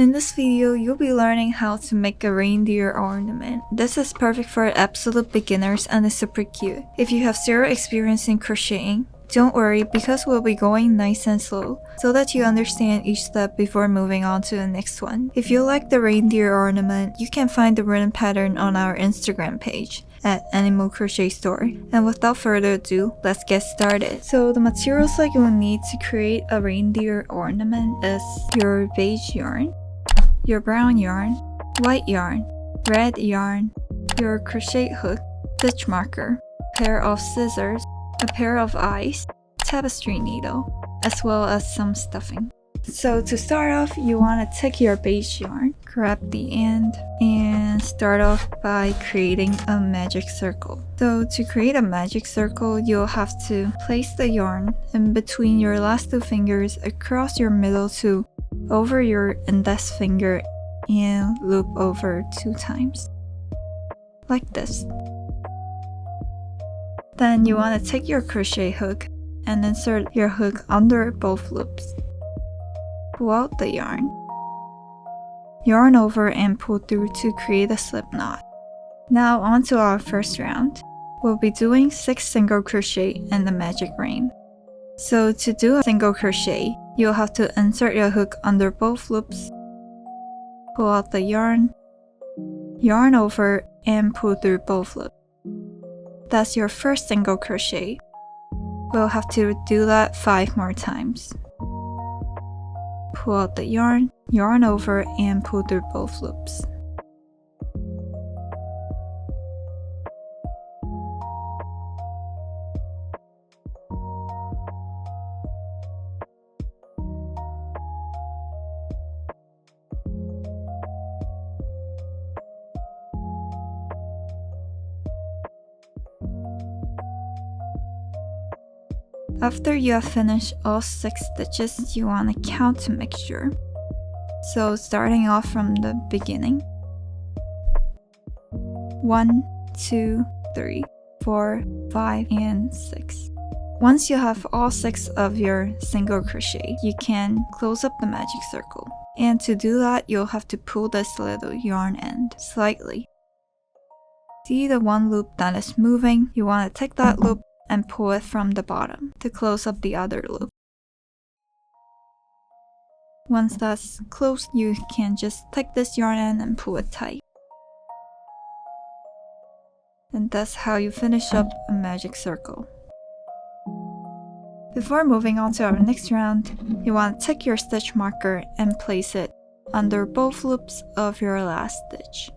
In this video, you'll be learning how to make a reindeer ornament. This is perfect for absolute beginners and is super cute. If you have zero experience in crocheting, don't worry because we'll be going nice and slow so that you understand each step before moving on to the next one. If you like the reindeer ornament, you can find the written pattern on our Instagram page at Animal Crochet Store. And without further ado, let's get started. So the materials that you'll need to create a reindeer ornament is your beige yarn, your brown yarn, white yarn, red yarn, your crochet hook, stitch marker, pair of scissors, a pair of eyes, tapestry needle, as well as some stuffing. So to start off, you want to take your beige yarn, grab the end, and start off by creating a magic circle. So to create a magic circle, you'll have to place the yarn in between your last two fingers across your middle two, over your index finger, and loop over 2 times. Like this. Then you want to take your crochet hook and insert your hook under both loops. Pull out the yarn. Yarn over and pull through to create a slip knot. Now on to our first round. We'll be doing 6 single crochet in the magic ring. So to do a single crochet, you'll have to insert your hook under both loops, pull out the yarn, yarn over and pull through both loops. That's your first single crochet. We'll have to do that 5 more times. Pull out the yarn, yarn over and pull through both loops. After you have finished all 6 stitches, you want to count to make sure. So starting off from the beginning. 1, 2, 3, 4, 5, and 6. Once you have all 6 of your single crochet, you can close up the magic circle. And to do that, you'll have to pull this little yarn end slightly. See the one loop that is moving? You want to take that loop and pull it from the bottom to close up the other loop. Once that's closed, you can just take this yarn end and pull it tight. And that's how you finish up a magic circle. Before moving on to our next round, you want to take your stitch marker and place it under both loops of your last stitch.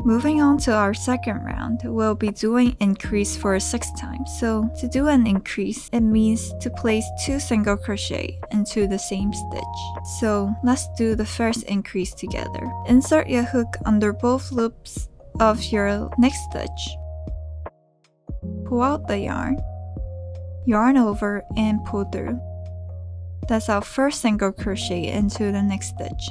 Moving on to our second round, we'll be doing increase for 6 times. So to do an increase, it means to place 2 single crochet into the same stitch. So let's do the first increase together. Insert your hook under both loops of your next stitch. Pull out the yarn, yarn over and pull through. That's our first single crochet into the next stitch.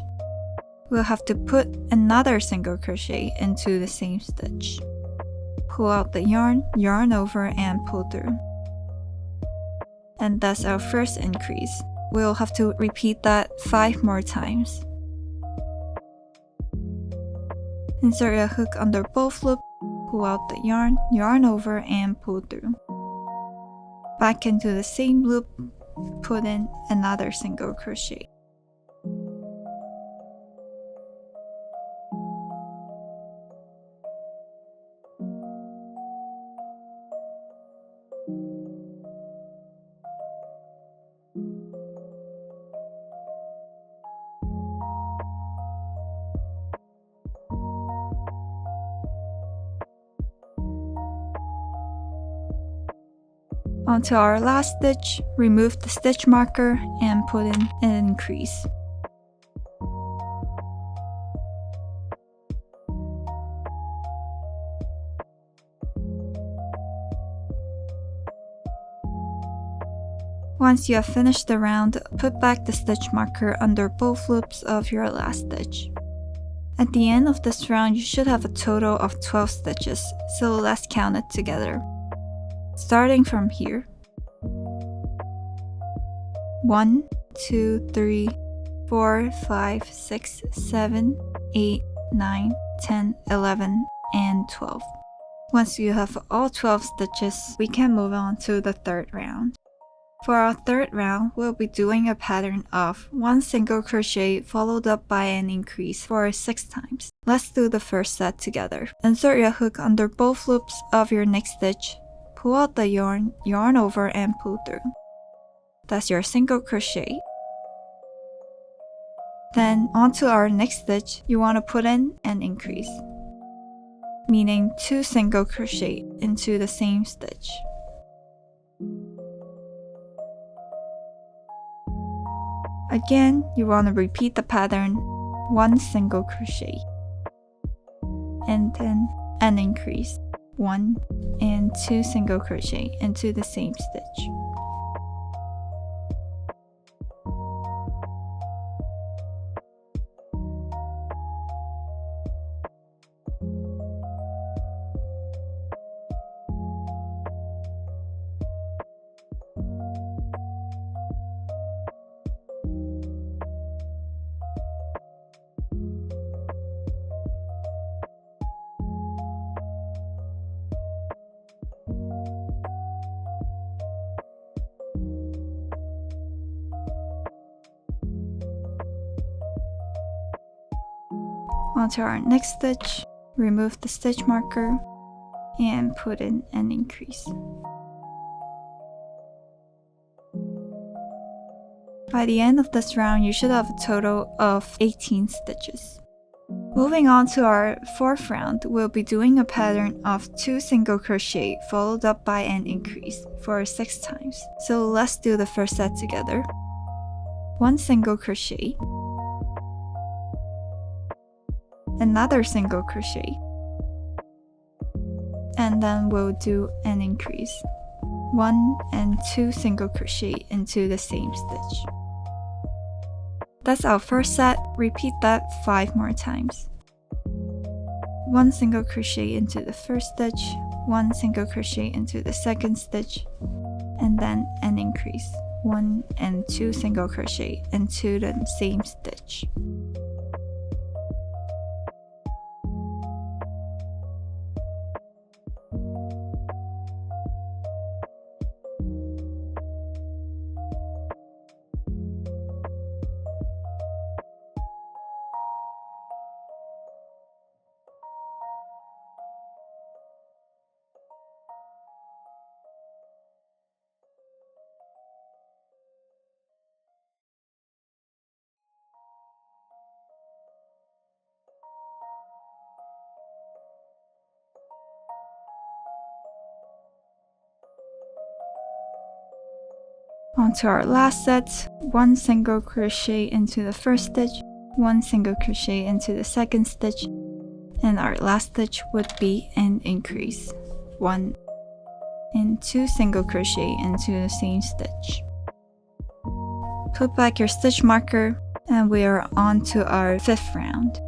We'll have to put another single crochet into the same stitch. Pull out the yarn, yarn over and pull through. And that's our first increase. We'll have to repeat that 5 more times. Insert your hook under both loops, pull out the yarn, yarn over and pull through. Back into the same loop, put in another single crochet. Onto our last stitch, remove the stitch marker and put in an increase. Once you have finished the round, put back the stitch marker under both loops of your last stitch. At the end of this round, you should have a total of 12 stitches, so let's count it together. Starting from here, 1, 2, 3, 4, 5, 6, 7, 8, 9, 10, 11, and 12. Once you have all 12 stitches, we can move on to the third round. For our third round, we'll be doing a pattern of 1 single crochet followed up by an increase for 6 times. Let's do the first set together. Insert your hook under both loops of your next stitch, pull out the yarn, yarn over, and pull through. That's your single crochet. Then onto our next stitch, you want to put in an increase, meaning 2 single crochet into the same stitch. Again, you want to repeat the pattern, 1 single crochet, and then an increase, 1 and 2 single crochet into the same stitch. Onto our next stitch, remove the stitch marker and put in an increase. By the end of this round, you should have a total of 18 stitches. Moving on to our fourth round, we'll be doing a pattern of 2 single crochet followed up by an increase for 6 times. So let's do the first set together. 1 single crochet, another single crochet, and then we'll do an increase, 1 and 2 single crochet into the same stitch. That's our first set. Repeat that 5 more times. 1 single crochet into the first stitch, 1 single crochet into the second stitch, and then an increase, 1 and 2 single crochet into the same stitch. Onto our last set, 1 single crochet into the first stitch, 1 single crochet into the second stitch, and our last stitch would be an increase, 1 and 2 single crochet into the same stitch. Put back your stitch marker, and we are on to our 5th round.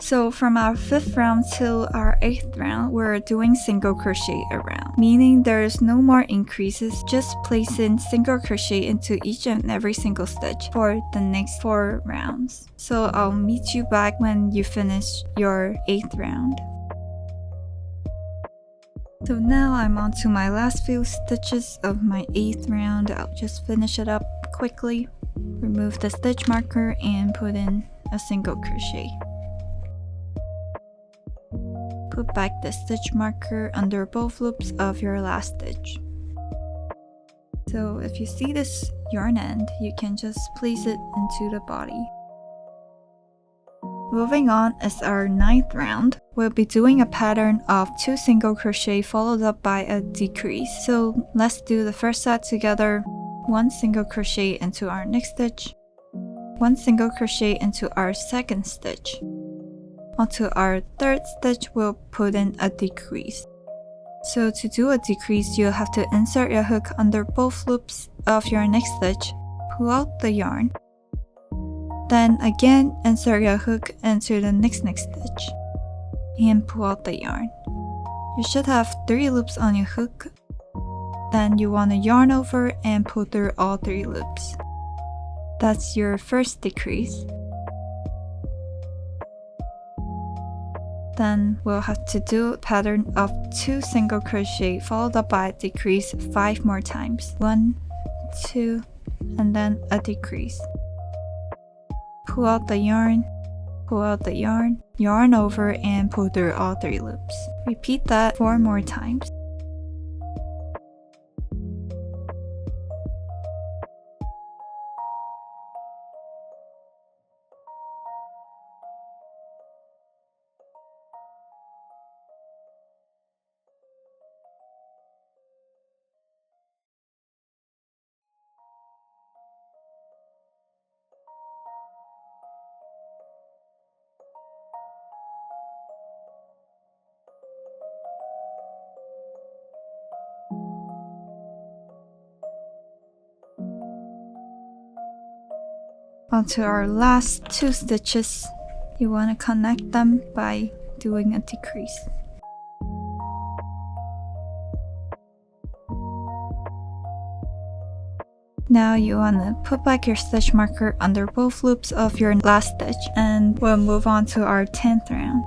So from our 5th round till our 8th round, we're doing single crochet around, meaning there's no more increases, just place in single crochet into each and every single stitch for the next 4 rounds. So I'll meet you back when you finish your 8th round. So now I'm on to my last few stitches of my 8th round. I'll just finish it up quickly. Remove the stitch marker and put in a single crochet. Put back the stitch marker under both loops of your last stitch. So if you see this yarn end, you can just place it into the body. Moving on is our 9th round. We'll be doing a pattern of 2 single crochet followed up by a decrease. So let's do the first set together. 1 single crochet into our next stitch, 1 single crochet into our second stitch. Onto our 3rd stitch, we'll put in a decrease. So to do a decrease, you'll have to insert your hook under both loops of your next stitch, pull out the yarn, then again insert your hook into the next stitch, and pull out the yarn. You should have 3 loops on your hook. Then you want to yarn over and pull through all 3 loops. That's your first decrease. Then we'll have to do a pattern of 2 single crochet followed up by a decrease 5 more times. 1, 2, and then a decrease. Pull out the yarn, pull out the yarn, yarn over and pull through all 3 loops. Repeat that 4 more times. Onto our last 2 stitches, you want to connect them by doing a decrease. Now you want to put back your stitch marker under both loops of your last stitch, and we'll move on to our 10th round.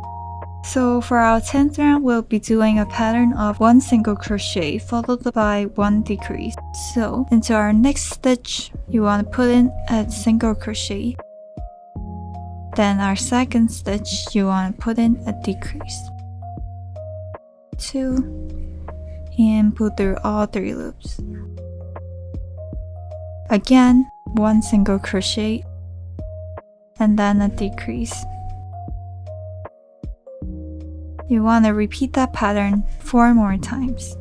So for our 10th round, we'll be doing a pattern of 1 single crochet followed by 1 decrease. So into our next stitch, you want to put in a single crochet. Then our second stitch, you want to put in a decrease. 2, and pull through all 3 loops. Again, 1 single crochet, and then a decrease. You want to repeat that pattern 4 more times.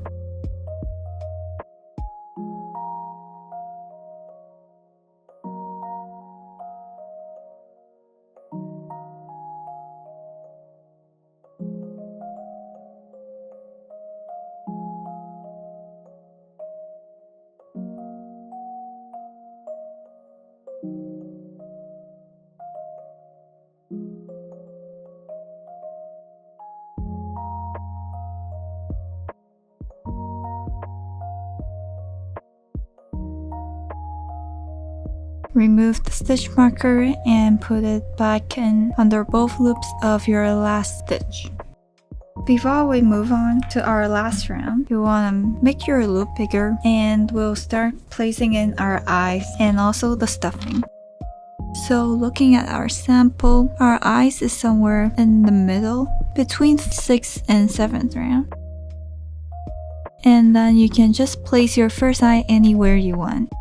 Remove the stitch marker and put it back in under both loops of your last stitch. Before we move on to our last round, you want to make your loop bigger, and we'll start placing in our eyes and also the stuffing. So looking at our sample, our eyes is somewhere in the middle between 6th and 7th round. And then you can just place your first eye anywhere you want.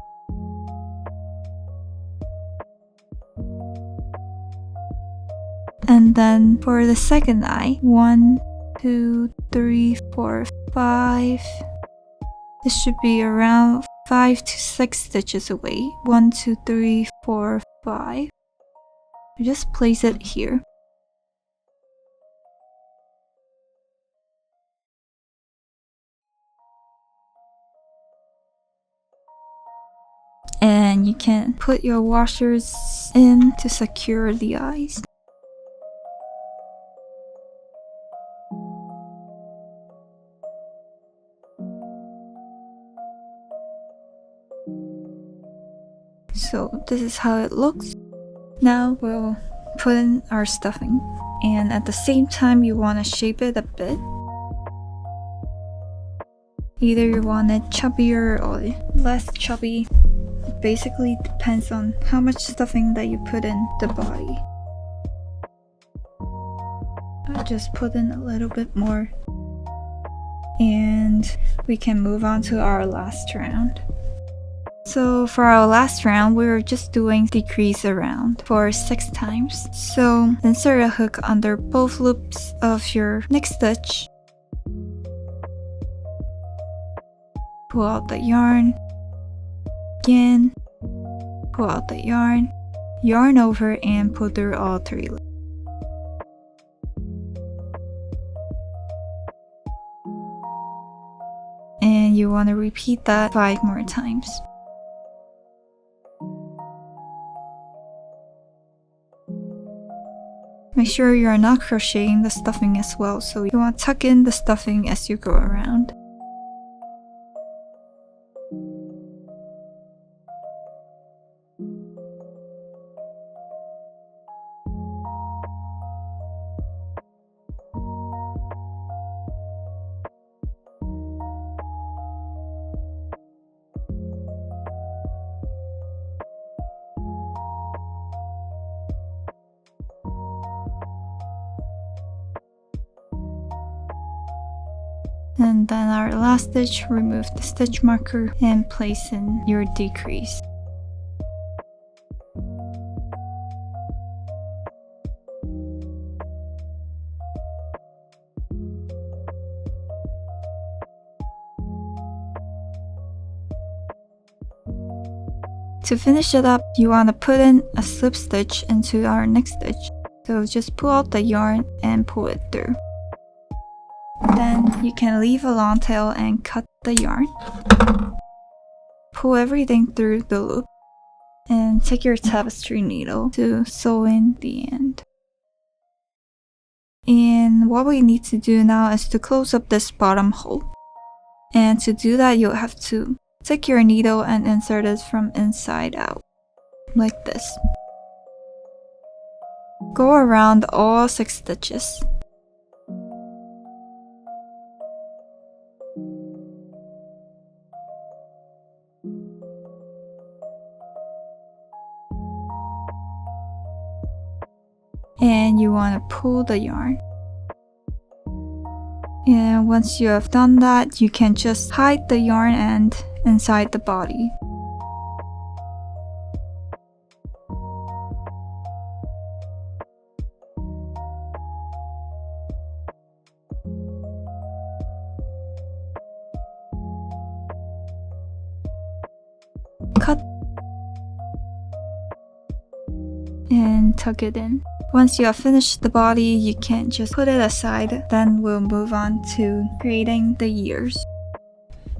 And then for the second eye, 1, 2, 3, 4, 5. This should be around 5 to 6 stitches away. 1, 2, 3, 4, 5. Just place it here. And you can put your washers in to secure the eyes. So this is how it looks. Now we'll put in our stuffing, and at the same time you want to shape it a bit. Either you want it chubbier or less chubby. It basically depends on how much stuffing that you put in the body. I'll just put in a little bit more, and we can move on to our last round. So for our last round, we were just doing decrease around for 6 times. So insert a hook under both loops of your next stitch. Pull out the yarn. Again, pull out the yarn. Yarn over and pull through all 3 loops. And you want to repeat that 5 more times. Make sure you're not crocheting the stuffing as well, so you want to tuck in the stuffing as you go around. And then our last stitch, remove the stitch marker and place in your decrease. To finish it up, you want to put in a slip stitch into our next stitch. So just pull out the yarn and pull it through. Then you can leave a long tail and cut the yarn. Pull everything through the loop and take your tapestry needle to sew in the end. And what we need to do now is to close up this bottom hole. And to do that, you'll have to take your needle and insert it from inside out, like this. Go around all 6 stitches. And you want to pull the yarn. And once you have done that, you can just hide the yarn end inside the body. Cut and tuck it in. Once you have finished the body, you can just put it aside. Then we'll move on to creating the ears.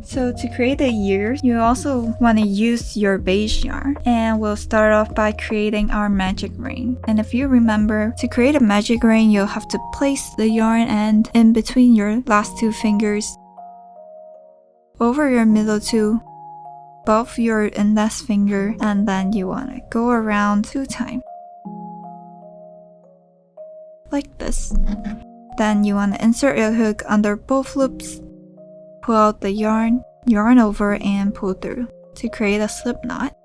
So to create the ears, you also want to use your beige yarn. And we'll start off by creating our magic ring. And if you remember, to create a magic ring, you'll have to place the yarn end in between your last 2 fingers, over your middle 2, above your index finger, and then you want to go around 2 times. Like this. Then you want to insert your hook under both loops, pull out the yarn over and pull through to create a slip knot.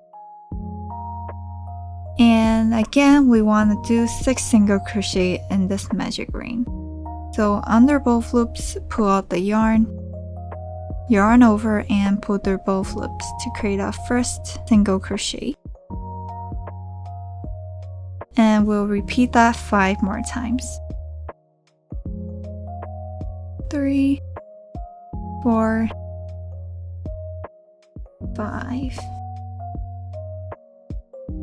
And again, we want to do 6 single crochet in this magic ring. So under both loops, pull out the yarn over and pull through both loops to create our first single crochet. And we'll repeat that 5 more times. 3, 4, 5,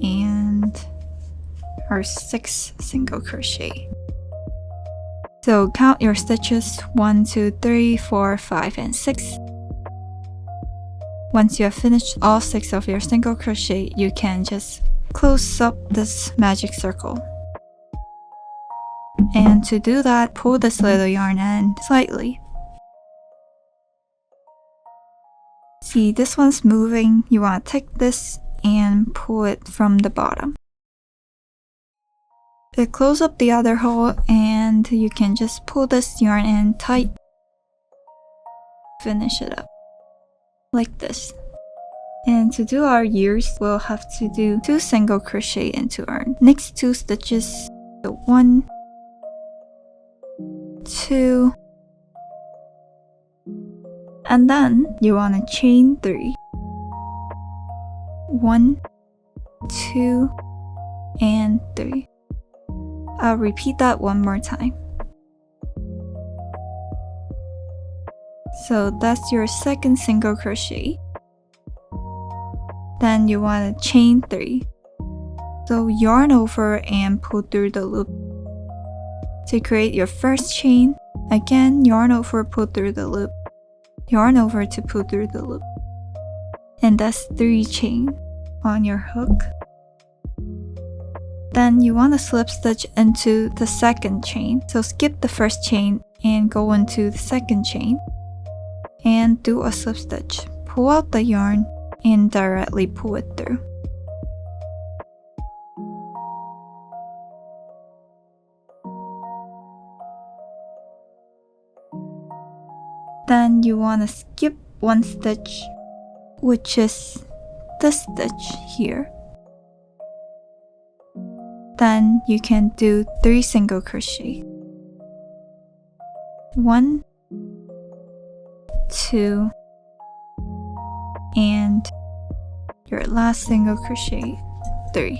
and our 6th single crochet. So count your stitches 1, 2, 3, 4, 5, and 6. Once you have finished all 6 of your single crochet, you can just close up this magic circle. And to do that, pull this little yarn end slightly. See, this one's moving. You want to take this and pull it from the bottom. Close up the other hole and you can just pull this yarn end tight. Finish it up like this. And to do our ears, we'll have to do 2 single crochet into our next 2 stitches. So 1, 2, and then you want to chain 3. 1, 2, and 3. I'll repeat that one more time. So that's your 2nd single crochet. Then you want to chain 3. So yarn over and pull through the loop. To create your first chain, again yarn over, pull through the loop. Yarn over to pull through the loop. And that's 3 chain on your hook. Then you want to slip stitch into the 2nd chain. So skip the first chain and go into the 2nd chain. And do a slip stitch. Pull out the yarn and directly pull it through. Then you want to skip 1 stitch, which is this stitch here. Then you can do 3 single crochet. 1, 2, and your last single crochet, 3.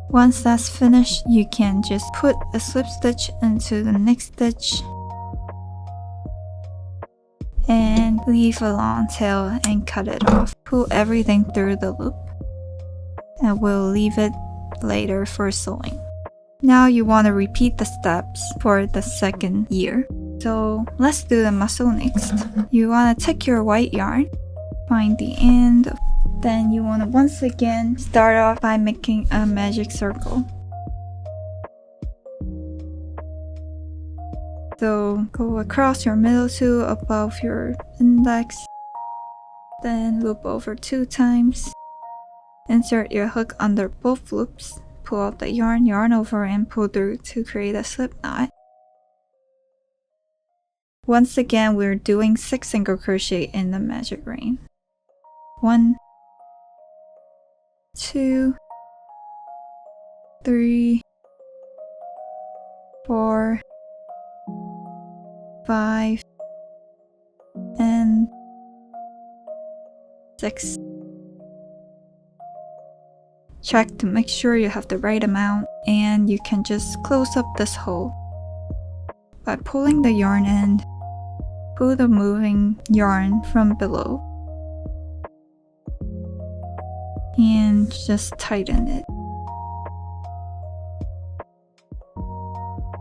Once that's finished, you can just put a slip stitch into the next stitch and leave a long tail and cut it off. Pull everything through the loop, and we'll leave it later for sewing. Now you want to repeat the steps for the second year. So let's do the muzzle next. You want to take your white yarn, find the end, then you want to once again start off by making a magic circle. So go across your middle two above your index, then loop over 2 times. Insert your hook under both loops, pull out the yarn over and pull through to create a slip knot. Once again, we're doing 6 single crochet in the magic ring. 1, 2, 3, 4, 5, and 6. Check to make sure you have the right amount, and you can just close up this hole by pulling the yarn end. Pull the moving yarn from below and just tighten it.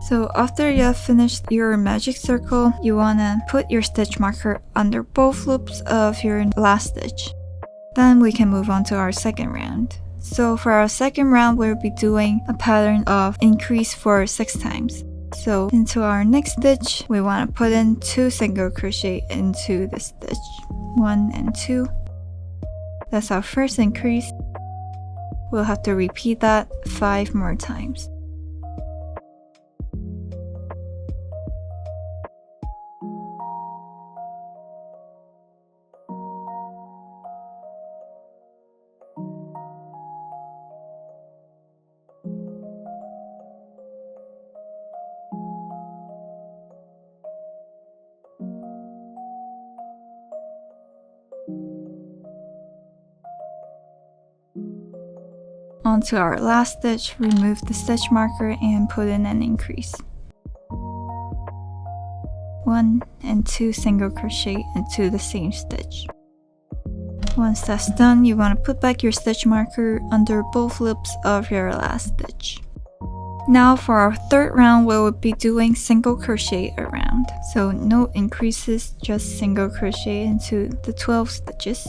So after you have finished your magic circle, you want to put your stitch marker under both loops of your last stitch. Then we can move on to our second round. So for our second round, we'll be doing a pattern of increase for 6 times. So into our next stitch, we want to put in 2 single crochet into the stitch. 1 and 2. That's our first increase. We'll have to repeat that 5 more times. Onto our last stitch, remove the stitch marker and put in an increase. 1 and 2 single crochet into the same stitch. Once that's done, you want to put back your stitch marker under both loops of your last stitch. Now for our third round, we will be doing single crochet around. So no increases, just single crochet into the 12 stitches.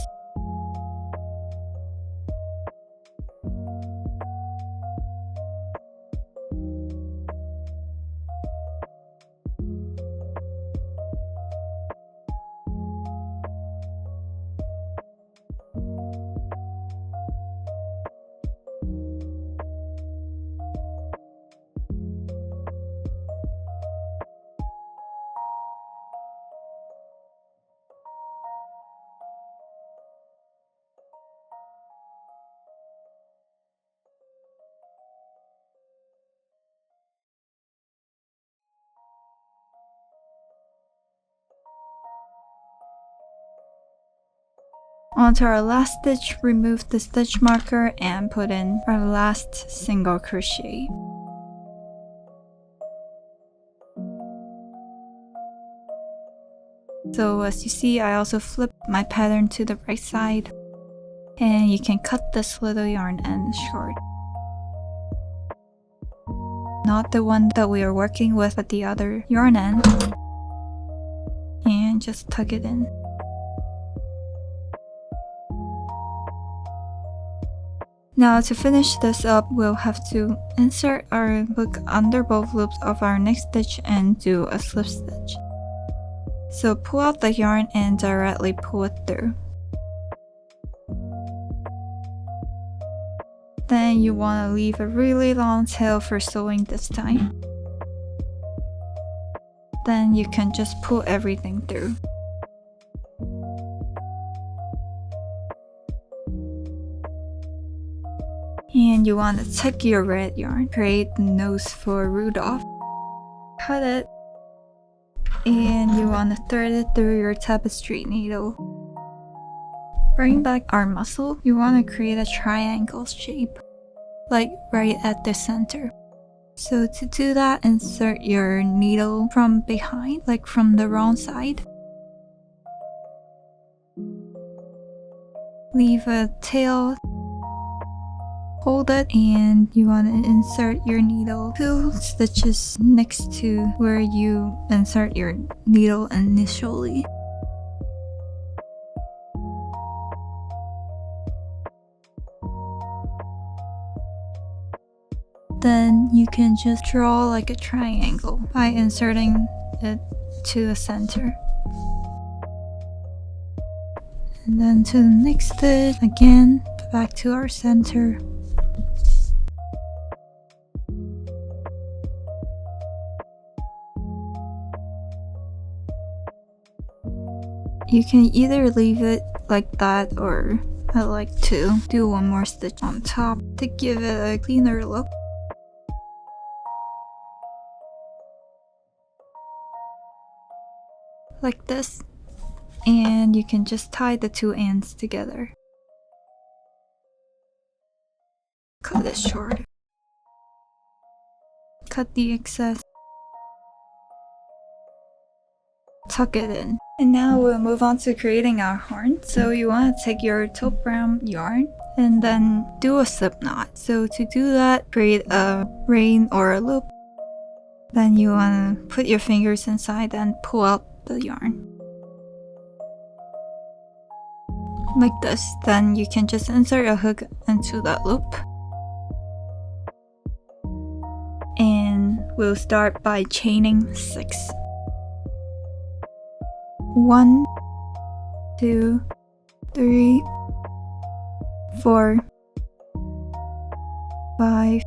Onto our last stitch, remove the stitch marker and put in our last single crochet. So as you see, I also flipped my pattern to the right side, and you can cut this little yarn end short. Not the one that we are working with, but the other yarn end, and just tuck it in. Now to finish this up, we'll have to insert our hook under both loops of our next stitch and do a slip stitch. So pull out the yarn and directly pull it through. Then you want to leave a really long tail for sewing this time. Then you can just pull everything through. And you want to tuck your red yarn, create the nose for Rudolph. cut it, and you want to thread it through your tapestry needle. Bring back our muzzle. You want to create a triangle shape, like right at the center. So to do that, insert your needle from behind, like from the wrong side. Leave a tail. Hold it, and you want to insert your needle 2 stitches next to where you insert your needle initially. Then you can just draw like a triangle by inserting it to the center. And then to the next stitch, again, back to our center. You can either leave it like that, or I like to do one more stitch on top to give it a cleaner look. Like this, and you can just tie the 2 ends together. Cut it short. Cut the excess. Tuck it in. And now we'll move on to creating our horn. So you want to take your taupe brown yarn and then do a slip knot. So to do that, create a rein or a loop. Then you want to put your fingers inside and pull out the yarn. Like this. Then you can just insert a hook into that loop. And we'll start by chaining 6. 1, 2, 3, 4, 5,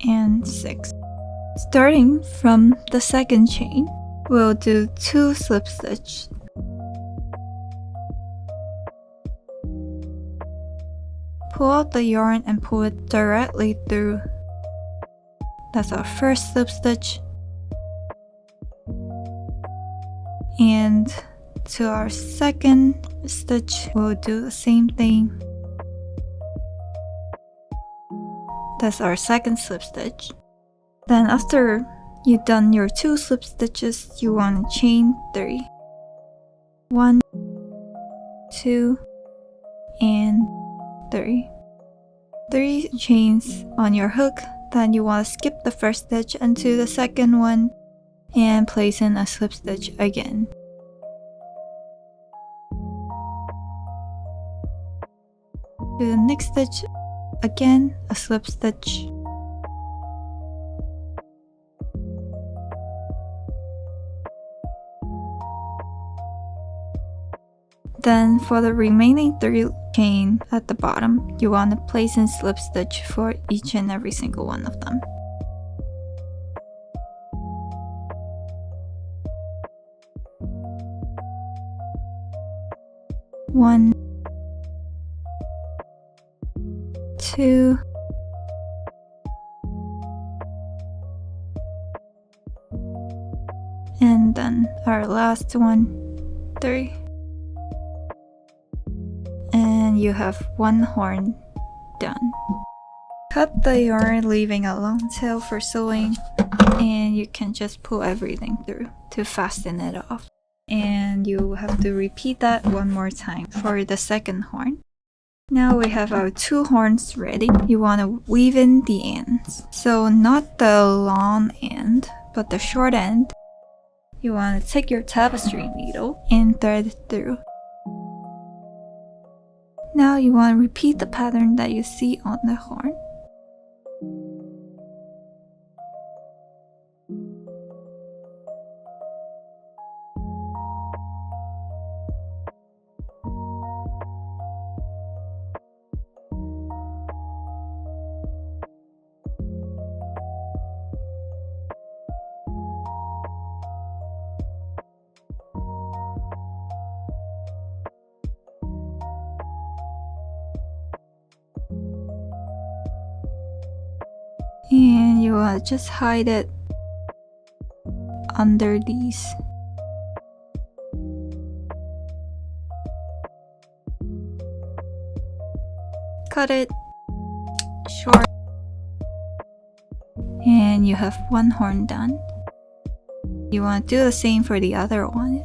and 6. Starting from the second chain, we'll do 2 slip stitch. Pull out the yarn and pull it directly through. That's our first slip stitch. And to our second stitch, we'll do the same thing. That's our second slip stitch. Then after you've done your 2 slip stitches, you want to chain 3. 1, 2, and 3. 3 chains on your hook. Then you want to skip the first stitch into the second one and place in a slip stitch again. To the next stitch, again a slip stitch. Then for the remaining 3 chain at the bottom, you want to place in slip stitch for each and every single one of them. One, 2, and then our last one, 3. And you have one horn done. Cut the yarn, leaving a long tail for sewing, and you can just pull everything through to fasten it off. And you have to repeat that one more time for the second horn. Now we have our 2 horns ready. You want to weave in the ends. So not the long end, but the short end. You want to take your tapestry needle and thread through. Now you want to repeat the pattern that you see on the horn. And you want to just hide it under these. Cut it short. And you have one horn done. You want to do the same for the other one.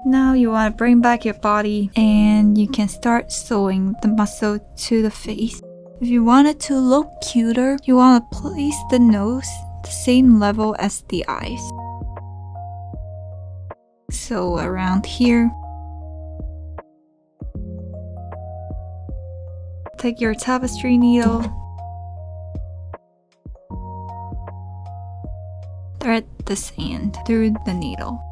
Now you want to bring back your body and you can start sewing the muzzle to the face. If you want it to look cuter, you want to place the nose the same level as the eyes. So around here. Take your tapestry needle. Thread the sand through the needle.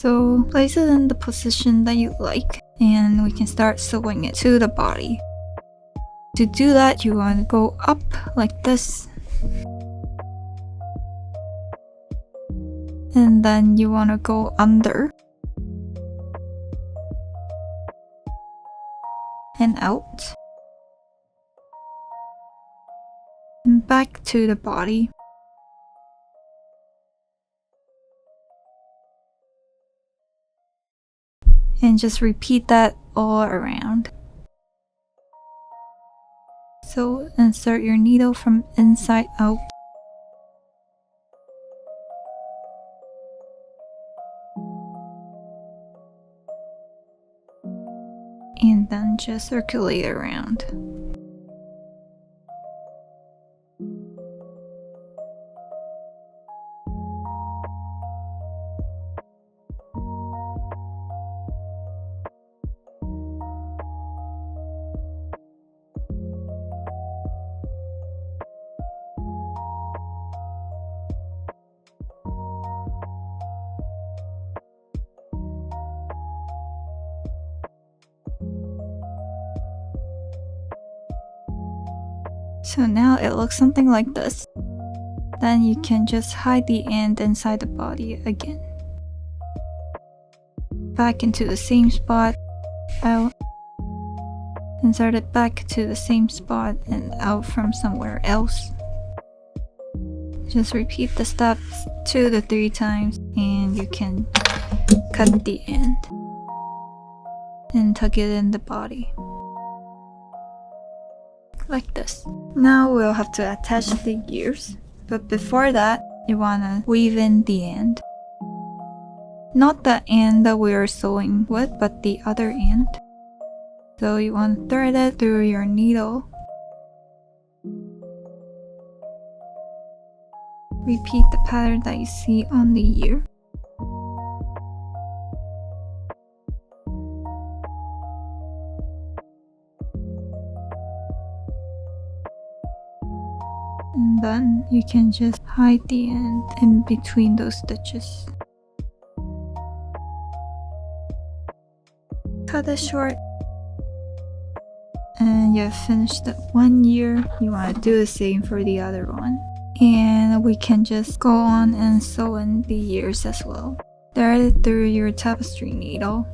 So place it in the position that you like and we can start sewing it to the body. To do that, you want to go up like this. And then you want to go under. And out. And back to the body. And just repeat that all around. So insert your needle from inside out. And then just circulate around. So now it looks something like this. Then you can just hide the end inside the body again. Back into the same spot, out. Insert it back to the same spot and out from somewhere else. Just repeat the steps 2 to 3 times and you can cut the end and tuck it in the body. Like this. Now we'll have to attach the ears, but before that you wanna weave in the end. Not the end that we are sewing with, but the other end. So you want to thread it through your needle. Repeat the pattern that you see on the ear. And then you can just hide the end in between those stitches. Cut it short. And you have finished the 1 ear. You want to do the same for the other one. And we can just go on and sew in the ears as well. Thread it through your tapestry needle.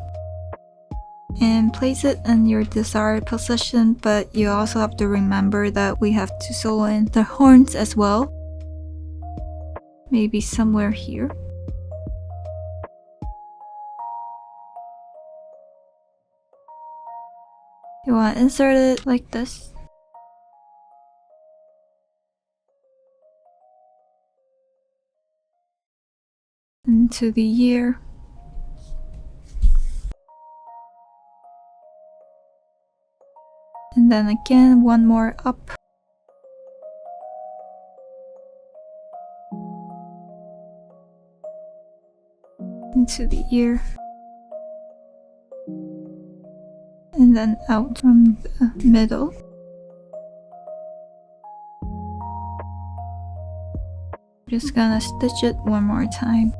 And place it in your desired position, but you also have to remember that we have to sew in the horns as well. Maybe somewhere here. You want to insert it like this. Into the ear. And then again, one more up. Into the ear. And then out from the middle. Just gonna stitch it one more time.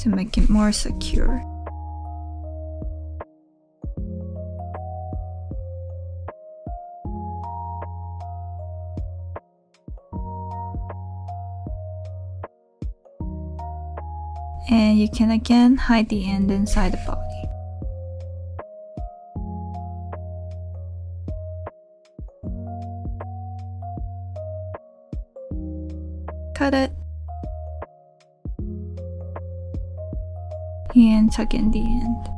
to make it more secure. And you can again hide the end inside the body. Cut it and tuck in the end.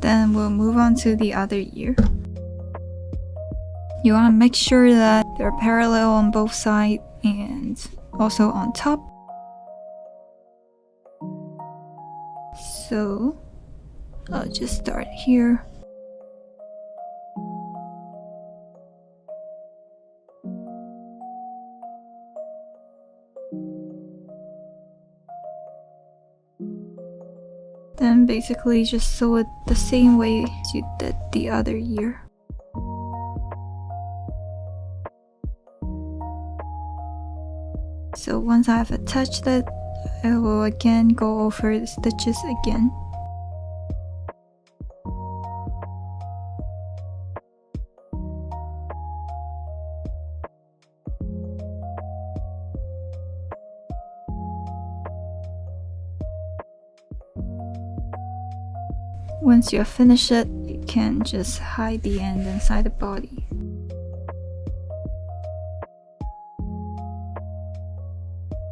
Then we'll move on to the other ear. You want to make sure that they're parallel on both sides and also on top. So I'll just start here. Then basically just sew it the same way as you did the other ear. So once I've attached it, I will again go over the stitches again. Once you have finished it, you can just hide the end inside the body.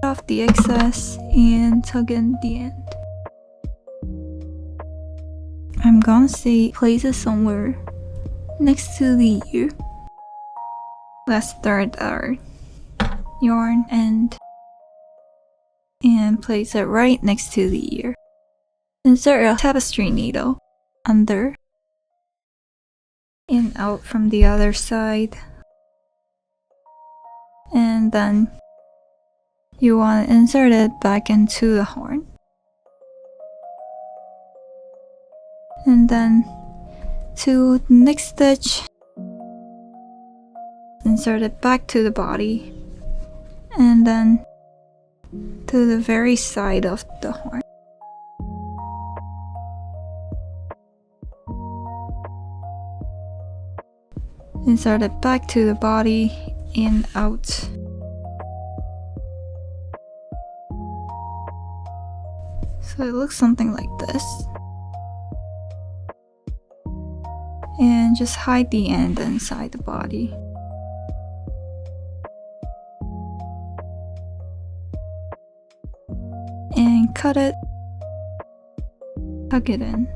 Cut off the excess and tuck in the end. I'm gonna say place it somewhere next to the ear. Let's start our yarn end and place it right next to the ear. Insert a tapestry needle under and out from the other side, and then you want to insert it back into the horn, and then to the next stitch insert it back to the body, and then to the very side of the horn. Insert it back to the body and out. So it looks something like this. And just hide the end inside the body. And cut it. Tuck it in.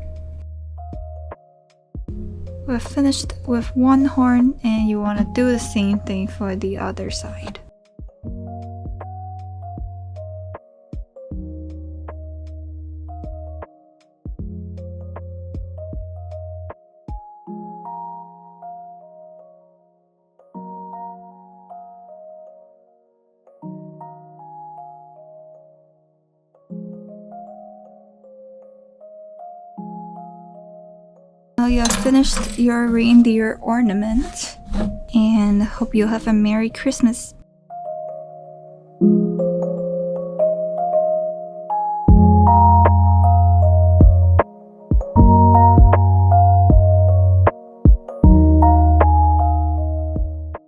We're finished with one horn, and you want to do the same thing for the other side. Now you have finished your reindeer ornament, and hope you have a Merry Christmas.